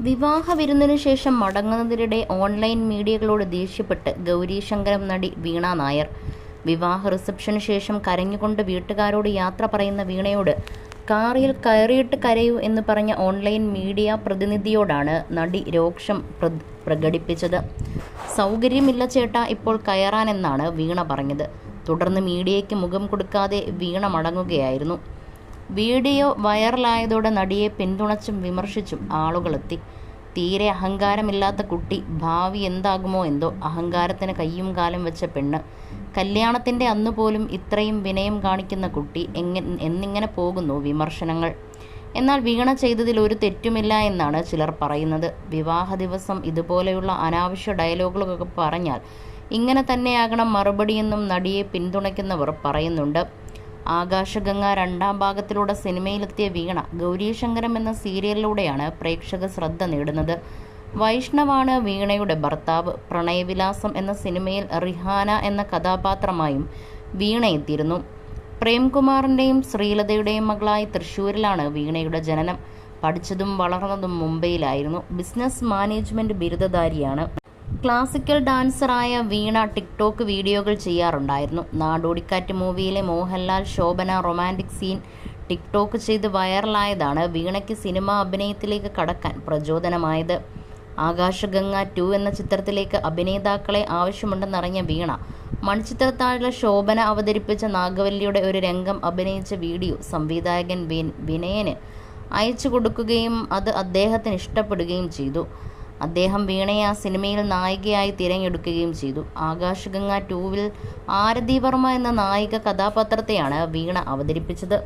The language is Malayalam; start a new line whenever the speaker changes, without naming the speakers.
വിവാഹ വിരുന്നിനു ശേഷം മടങ്ങുന്നതിനിടെ ഓൺലൈൻ മീഡിയകളോട് ദേഷ്യപ്പെട്ട് ഗൗരീശങ്കരം നടി വീണ നായർ. വിവാഹ റിസപ്ഷനു ശേഷം കരഞ്ഞുകൊണ്ട് വീട്ടുകാരോട് യാത്ര പറയുന്ന വീണയോട് കാറിൽ കയറിയിട്ട് കരയൂ എന്ന് പറഞ്ഞ ഓൺലൈൻ മീഡിയ പ്രതിനിധിയോടാണ് നടി രോഷം പ്രകടിപ്പിച്ചത്. സൗകര്യമില്ല ചേട്ടാ ഇപ്പോൾ കയറാനെന്നാണ് വീണ പറഞ്ഞത്. തുടർന്ന് മീഡിയയ്ക്ക് മുഖം കൊടുക്കാതെ വീണ മടങ്ങുകയായിരുന്നു. വീഡിയോ വൈറലായതോടെ നടിയെ പിന്തുണച്ചും വിമർശിച്ചും ആളുകളെത്തി. തീരെ അഹങ്കാരമില്ലാത്ത കുട്ടി, ഭാവി എന്താകുമോ എന്തോ, അഹങ്കാരത്തിന് കയ്യും കാലും വെച്ച പെണ്ണ്, കല്യാണത്തിൻ്റെ അന്നുപോലും ഇത്രയും വിനയം കാണിക്കുന്ന കുട്ടി എന്നിങ്ങനെ പോകുന്നു വിമർശനങ്ങൾ. എന്നാൽ വീണ ചെയ്തതിൽ ഒരു തെറ്റുമില്ല എന്നാണ് ചിലർ പറയുന്നത്. വിവാഹ ദിവസം ഇതുപോലെയുള്ള അനാവശ്യ ഡയലോഗുകളൊക്കെ പറഞ്ഞാൽ ഇങ്ങനെ തന്നെയാകണം മറുപടിയെന്നും നടിയെ പിന്തുണയ്ക്കുന്നവർ പറയുന്നുണ്ട്. ആകാശഗംഗ 2ാം ഭാഗത്തിലൂടെ സിനിമയിലെത്തിയ വീണ ഗൗരീശങ്കരം എന്ന സീരിയലിലൂടെയാണ് പ്രേക്ഷക ശ്രദ്ധ നേടുന്നത്. വൈഷ്ണവാണ് വീണയുടെ ഭർത്താവ്. പ്രണയവിലാസം എന്ന സിനിമയിൽ റിഹാന എന്ന കഥാപാത്രമായും വീണ എത്തിയിരുന്നു. പ്രേംകുമാറിൻ്റെയും ശ്രീലതയുടെയും മകളായി തൃശ്ശൂരിലാണ് വീണയുടെ ജനനം. പഠിച്ചതും വളർന്നതും മുംബൈയിലായിരുന്നു. ബിസിനസ് മാനേജ്മെൻറ്റ് ബിരുദധാരിയാണ്. ക്ലാസിക്കൽ ഡാൻസറായ വീണ ടിക്ടോക്ക് വീഡിയോകൾ ചെയ്യാറുണ്ടായിരുന്നു. നാടോടിക്കാറ്റ് മൂവിയിലെ Mohanlal Shobana romantic scene TikTok ചെയ്ത് വൈറലായതാണ് വീണയ്ക്ക് സിനിമാ അഭിനയത്തിലേക്ക് കടക്കാൻ പ്രചോദനമായത്. ആകാശഗംഗ 2 എന്ന ചിത്രത്തിലേക്ക് അഭിനേതാക്കളെ ആവശ്യമുണ്ടെന്നറിഞ്ഞ വീണ മൺചിത്രത്താഴിലെ ശോഭന അവതരിപ്പിച്ച നാഗവല്ലിയുടെ ഒരു രംഗം അഭിനയിച്ച വീഡിയോ സംവിധായകൻ വിനയന് അയച്ചു കൊടുക്കുകയും അത് അദ്ദേഹത്തിന് ഇഷ്ടപ്പെടുകയും ചെയ്തു. അദ്ദേഹം വീണയെ ആ സിനിമയിൽ നായികയായി തിരഞ്ഞെടുക്കുകയും ചെയ്തു. ആകാശഗംഗ 2-വിൽ ആരതി വർമ്മ എന്ന നായിക കഥാപാത്രത്തെയാണ് വീണ അവതരിപ്പിച്ചത്.